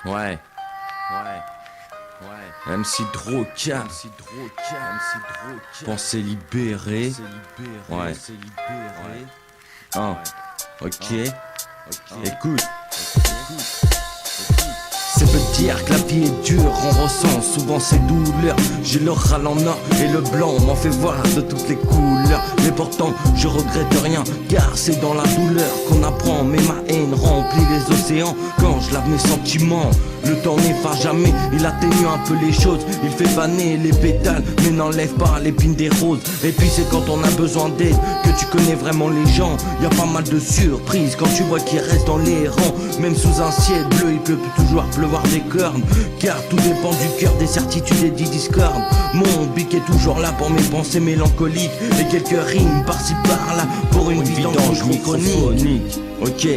Ouais. MC Droka. Pensée libérée. Ouais. Ok. Écoute. Ça veut dire que la vie est dure, on ressent souvent ces douleurs. J'ai le râle en or et le blanc m'en fait voir de toutes les couleurs. Mais pourtant je regrette rien, car c'est dans la douleur qu'on apprend. Mais ma haine remplit les océans quand je lave mes sentiments. Le temps n'efface jamais, il atténue un peu les choses. Il fait faner les pétales, mais n'enlève pas l'épine des roses. Et puis c'est quand on a besoin d'aide que tu connais vraiment les gens. Y a pas mal de surprises quand tu vois qu'ils restent dans les rangs. Même sous un ciel bleu, il peut toujours pleuvoir des cornes. Car tout dépend du cœur, des certitudes et des discordes. Mon bic est toujours là pour mes pensées mélancoliques. Et quelques rimes par-ci par-là pour une vidange micronique. Ok.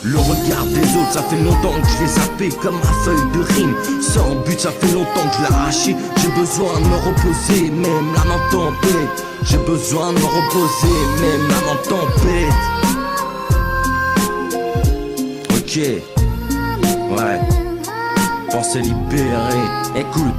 Le regard des autres, ça fait longtemps que je l'ai zappé comme ma feuille de rime. Sans but, ça fait longtemps que je l'ai arraché. J'ai besoin de me reposer, même l'âme en tempête. J'ai besoin de me reposer, même l'âme en tempête. Ok. Ouais. Pensée libérée. Écoute.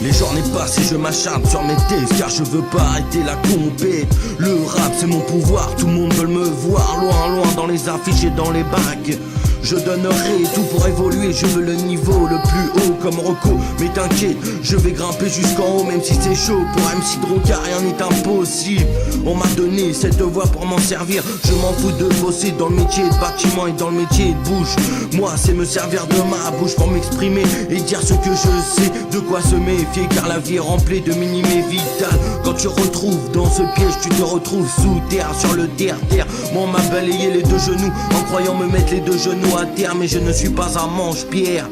Les journées passent et je m'acharne sur mes thèses, car je veux pas arrêter la compète. Le rap c'est mon pouvoir, tout le monde veut me voir. Loin, loin dans les affiches et dans les bacs. Je donnerai tout pour évoluer, je veux le niveau le plus haut comme Rocco. Mais t'inquiète, je vais grimper jusqu'en haut même si c'est chaud. Pour MC Droka rien n'est impossible. On m'a donné cette voix pour m'en servir. Je m'en fous de bosser dans le métier de bâtiment et dans le métier de bouche. Moi c'est me servir de ma bouche pour m'exprimer et dire ce que je sais. De quoi se méfier car la vie est remplie de minimes vitales. Quand tu retrouves dans ce piège tu te retrouves sous terre, sur le terre-terre. Moi on m'a balayé les deux genoux en croyant me mettre les deux genoux à terre, mais je ne suis pas un manche-pierre.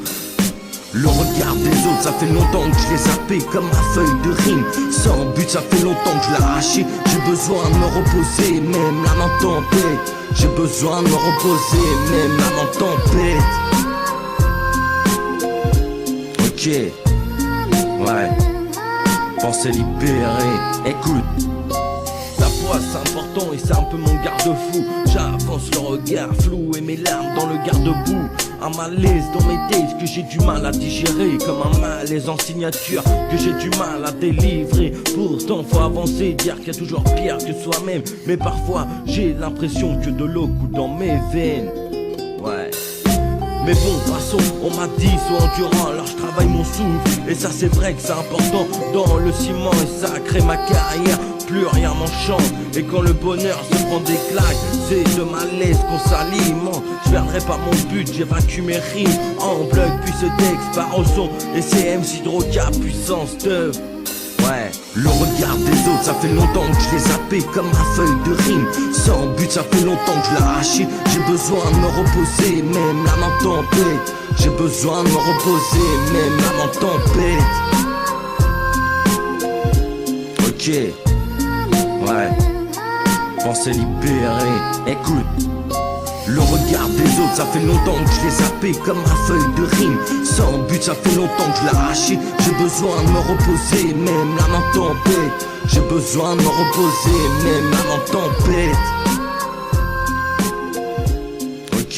Le regard des autres, ça fait longtemps que je l'ai zappé comme ma feuille de rime. Sans but, ça fait longtemps que je l'ai arraché. J'ai besoin de me reposer, même l'âme en tempête. J'ai besoin de me reposer, même l'âme en tempête. Ok. Ouais. Pensée libérée. Écoute. La voix c'est important et c'est un peu mon garde-fou. J'avance le regard flou et mes larmes dans le garde-boue. Un malaise dans mes thèses que j'ai du mal à digérer. Comme un malaise en signature que j'ai du mal à délivrer. Pourtant faut avancer, dire qu'il y a toujours pire que soi-même. Mais parfois j'ai l'impression que de l'eau coule dans mes veines. Ouais. Mais bon, passons, on m'a dit, sois endurant, alors je travaille mon souffle. Et ça c'est vrai que c'est important dans le ciment et ça crée ma carrière. Plus rien m'enchante, et quand le bonheur se prend des claques, c'est de malaise qu'on s'alimente. Je perdrai pas mon but, j'ai vaincu mes rimes en bloc, puis ce texte part au son. Et c'est MC Droka, puissance de... Ouais. Le regard des autres, ça fait longtemps que je l'ai zappé comme ma feuille de rime. Sans but, ça fait longtemps que je l'ai arraché. J'ai besoin de me reposer, même l'âme en tempête. J'ai besoin de me reposer, même l'âme en tempête. Ok. Ouais. Pensée libérée. Écoute. Le regard des autres, ça fait longtemps que je l'ai zappé comme ma feuille de rime. Sans but, ça fait longtemps que je l'ai arraché. J'ai besoin de me reposer, même l'âme en tempête. J'ai besoin de me reposer, même l'âme en tempête. Ok.